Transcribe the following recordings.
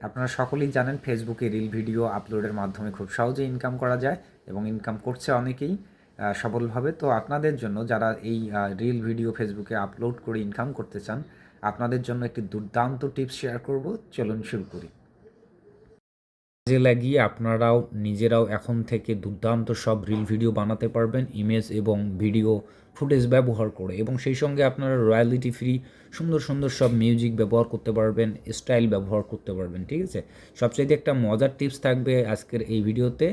আপনারা সকলেই জানেন ফেসবুকে রিল ভিডিও আপলোডের মাধ্যমে খুব সহজে ইনকাম করা যায় এবং ইনকাম করছে অনেকেই সফলভাবে। তো আপনাদের জন্য যারা এই রিল ভিডিও ফেসবুকে আপলোড করে ইনকাম করতে চান, আপনাদের জন্য একটি দুর্দান্ত টিপস শেয়ার করব। চলুন শুরু করি। কাজে লাগিয়ে আপনারাও নিজেরাও এখন থেকে দুর্দান্ত সব রিল ভিডিও বানাতে পারবেন ইমেজ এবং ভিডিও ফুটেজ ব্যবহার করে, এবং সেই সঙ্গে আপনারা রয়্যালিটি ফ্রি সুন্দর সুন্দর সব মিউজিক ব্যবহার করতে পারবেন, স্টাইল ব্যবহার করতে পারবেন। ঠিক আছে, সবচাইতে একটা মজার টিপস থাকবে আজকের এই ভিডিওতে,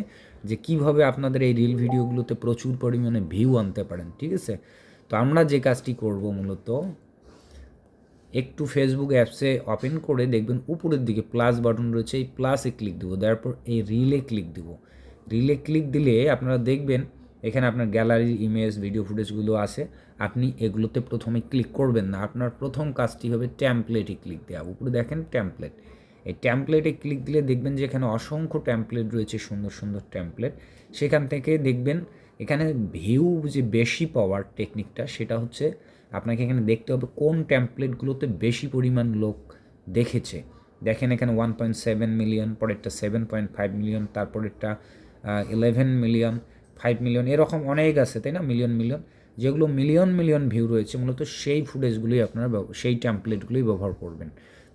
যে কিভাবে আপনাদের এই রিল ভিডিওগুলোতে প্রচুর পরিমাণে ভিউ আনতে পারেন। ঠিক আছে, তো আমরা যে কাজটি করব মূলত, একটু ফেসবুক অ্যাপসে ওপেন করে দেখবেন উপরের দিকে প্লাস বাটন রয়েছে, এই প্লাসে ক্লিক দেবো, তারপর এই রিলে ক্লিক দেবো। রিলে ক্লিক দিলে আপনারা দেখবেন এখানে আপনার গ্যালারির ইমেজ ভিডিও ফুটেজগুলো আছে। আপনি এগুলোতে প্রথমে ক্লিক করবেন না, আপনার প্রথম কাজটি হবে ট্যাম্পলেটে ক্লিক দেওয়া। উপরে দেখেন ট্যাম্পলেট, এই ট্যাম্পলেটে ক্লিক দিলে দেখবেন যে এখানে অসংখ্য ট্যাম্পলেট রয়েছে, সুন্দর সুন্দর ট্যাম্পলেট। সেখান থেকে দেখবেন এখানে ভিউ যে বেশি পাওয়ার টেকনিকটা, সেটা হচ্ছে আপনাকে এখানে দেখতে হবে কোন ট্যাম্পলেটগুলোতে বেশি পরিমাণ লোক দেখেছে। দেখেন এখানে 1.7 মিলিয়ন, পরেরটা 7.5 মিলিয়ন, তারপরেরটা 11 মিলিয়ন, 5 মিলিয়ন, এরকম অনেক আছে, তাই না? মিলিয়ন মিলিয়ন, যেগুলো মিলিয়ন মিলিয়ন ভিউ রয়েছে মূলত সেই ফুটেজগুলোই আপনারা সেই ট্যাম্পলেটগুলোই ব্যবহার করবেন।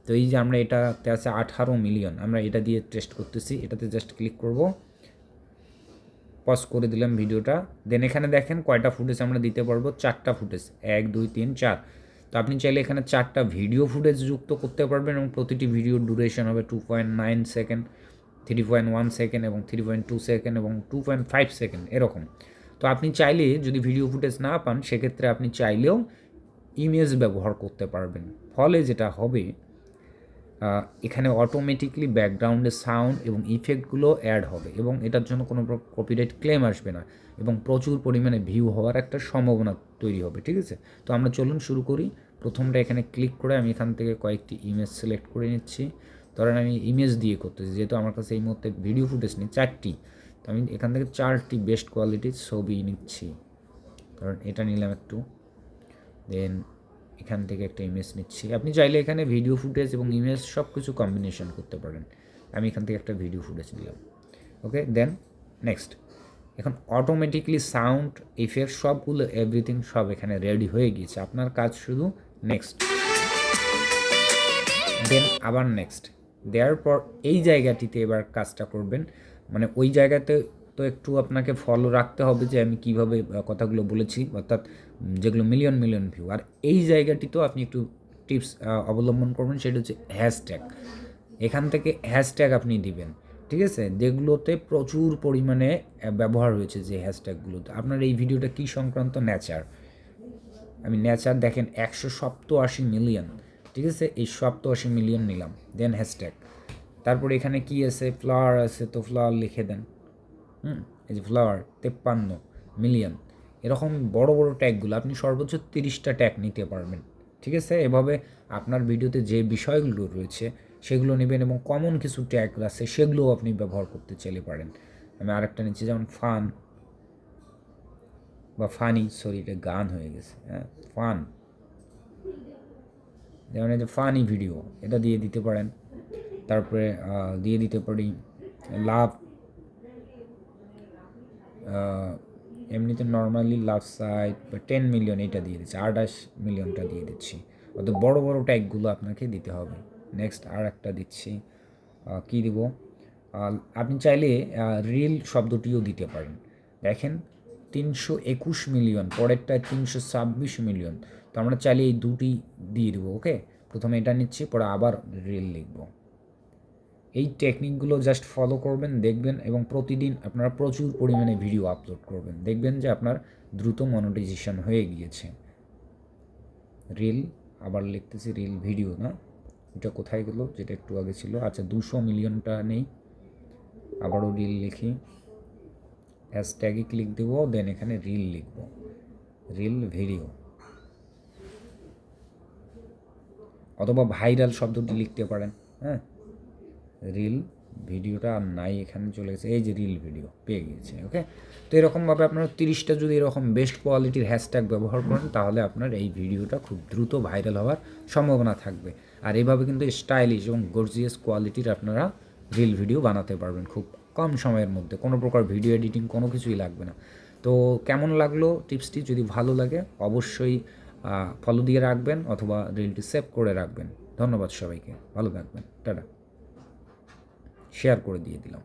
তো এই যে আমরা এটাতে আছে 18 মিলিয়ন, আমরা এটা দিয়ে টেস্ট করতেছি। এটাতে জাস্ট ক্লিক করব, পজ করে দিলাম ভিডিওটা। দেন এখানে দেখেন কয়টা ফুটেজ আমরা দিতে পারবো, 4টা ফুটেজ, 1 2 3 4। তো আপনি চাইলে এখানে 4টা ভিডিও ফুটেজ যুক্ত করতে পারবেন, এবং প্রতিটি ভিডিওর ডিউরেশন হবে 2.9 সেকেন্ড, 3.1 সেকেন্ড এবং 3.2 সেকেন্ড এবং 2.5 সেকেন্ড এরকম। তো আপনি চাইলে যদি ভিডিও ফুটেজ না পান, সেক্ষেত্রে আপনি চাইলেও ইমেজ ব্যবহার করতে পারবেন। ফলে যেটা হবে, এখানে অটোমেটিকলি ব্যাকগ্রাউন্ডে সাউন্ড এবং ইফেক্টগুলো অ্যাড হবে, এবং এটার জন্য কোনো কপিরাইট ক্লেম আসবে না, এবং প্রচুর পরিমাণে ভিউ হওয়ার একটা সম্ভাবনা তৈরি হবে। ঠিক আছে, তো আমরা চলুন শুরু করি। প্রথমটা এখানে ক্লিক করে আমি এখান থেকে কয়েকটি ইমেজ সিলেক্ট করে নিচ্ছি। ধরেন আমি ইমেজ দিয়ে করতেছি, যেহেতু আমার কাছে এই মুহূর্তে ভিডিও ফুটেজ নেই 4টি, তো আমি এখান থেকে 4টি বেস্ট কোয়ালিটির ছবি নিচ্ছি। কারণ এটা নিলাম একটু, দেন এখান থেকে একটা ইমেজ নিচ্ছি। আপনি চাইলে এখানে ভিডিও ফুটেজ এবং ইমেজ সব কিছু কম্বিনেশন করতে পারেন। আমি এখান থেকে একটা ভিডিও ফুটেজ নিলাম। ওকে, দেন নেক্সট। এখন অটোমেটিকলি সাউন্ড ইফেক্ট সবগুলো এভরিথিং সব এখানে রেডি হয়ে গিয়েছে। আপনার কাজ শুধু নেক্সট, দেন আবার নেক্সট দেওয়ার পর এই জায়গাটিতে এবার কাজটা করবেন। মানে ওই জায়গাতে তো একটু আপনাকে ফলো রাখতে হবে যে আমি কীভাবে কথাগুলো বলেছি, অর্থাৎ যেগুলো মিলিয়ন মিলিয়ন ভিউ। আর এই জায়গাটিতেও আপনি একটু টিপস অবলম্বন করবেন, সেটা হচ্ছে হ্যাশট্যাগ। এখান থেকে হ্যাশট্যাগ আপনি দিবেন। ঠিক আছে, যেগুলোতে প্রচুর পরিমাণে ব্যবহার হয়েছে, যে হ্যাশট্যাগুলোতে আপনার এই ভিডিওটা কী সংক্রান্ত, নেচার। আমি নেচার দেখেন 187 মিলিয়ন। ঠিক আছে, এই 87 মিলিয়ন নিলাম, দেন হ্যাশট্যাগ। তারপর এখানে কি আছে, ফ্লাওয়ার আছে, তো ফ্লাওয়ার লিখে দেন। এই যে ফ্লাওয়ার 53 মিলিয়ন। এরকম বড় বড় ট্যাগগুলো আপনি সর্বোচ্চ 30টা ট্যাগ নিতে পারবেন। ঠিক আছে, এভাবে আপনার ভিডিওতে যে বিষয়গুলো রয়েছে সেগুলো নেবেন, এবং কমন কিছু ট্যাগ আছে সেগুলোও আপনি ব্যবহার করতে চাইলে পারেন। আমি আরেকটা নিচ্ছি, যেমন ফান বা ফানি, সরি এটা গান হয়ে গেছে, হ্যাঁ, ফান, যেমন এই যে ফানি ভিডিও, এটা দিয়ে দিতে পারেন। তারপরে দিয়ে দিতে পারি লাভ, এমনিতে নর্মালি লাভ সাইট বা 10 মিলিয়ন, এটা দিয়ে দিচ্ছি, 28 মিলিয়নটা দিয়ে দিচ্ছি। অত বড় বড় ট্যাগগুলো আপনাকে দিতে হবে। নেক্সট আর একটা দিচ্ছি, কী দিব, আপনি চাইলে রিল শব্দটিও দিতে পারেন। দেখেন 321 মিলিয়ন, পরেরটায় 326 মিলিয়ন। তো আমরা চাইলে এই দুটি দিয়ে দেবো। ওকে, প্রথমে এটা নিচ্ছি, পরে আবার রিল লিখব। এই টেকনিকগুলো জাস্ট ফলো করবেন, দেখবেন, এবং প্রতিদিন আপনারা প্রচুর পরিমাণে ভিডিও আপলোড করবেন, দেখবেন যে আপনার দ্রুত মনিটাইজেশন হয়ে গিয়েছে। রিল আবার লিখতেছি, রিল ভিডিও না, এটা কোথায় গেল, যেটা একটু আগে ছিল। আচ্ছা, 200 মিলিয়নটা নেই, আবারও রিল লিখি, হ্যাশট্যাগে ক্লিক দেব, দেন এখানে রিল লিখব, রিল ভিডিও, অথবা ভাইরাল শব্দটি লিখতে পারেন। হ্যাঁ, রিল ভিডিওটা আর নাই, এখানে চলে গেছে, এই যে রিল ভিডিও পেয়ে গিয়েছে। ওকে, তো এরকমভাবে আপনারা 30টা যদি এরকম বেস্ট কোয়ালিটির হ্যাশট্যাগ ব্যবহার করেন, তাহলে আপনার এই ভিডিওটা খুব দ্রুত ভাইরাল হওয়ার সম্ভাবনা থাকবে। আর এইভাবে কিন্তু স্টাইলিশ এবং গর্জিয়াস কোয়ালিটির আপনারা রিল ভিডিও বানাতে পারবেন খুব কম সময়ের মধ্যে। কোনো প্রকার ভিডিও এডিটিং কোনো কিছুই লাগবে না। তো কেমন লাগলো টিপসটি? যদি ভালো লাগে অবশ্যই ফলো দিয়ে রাখবেন অথবা রিলটি সেভ করে রাখবেন। ধন্যবাদ সবাইকে, ভালো থাকবেন, টাটা। শেয়ার করে দিয়ে দিলাম।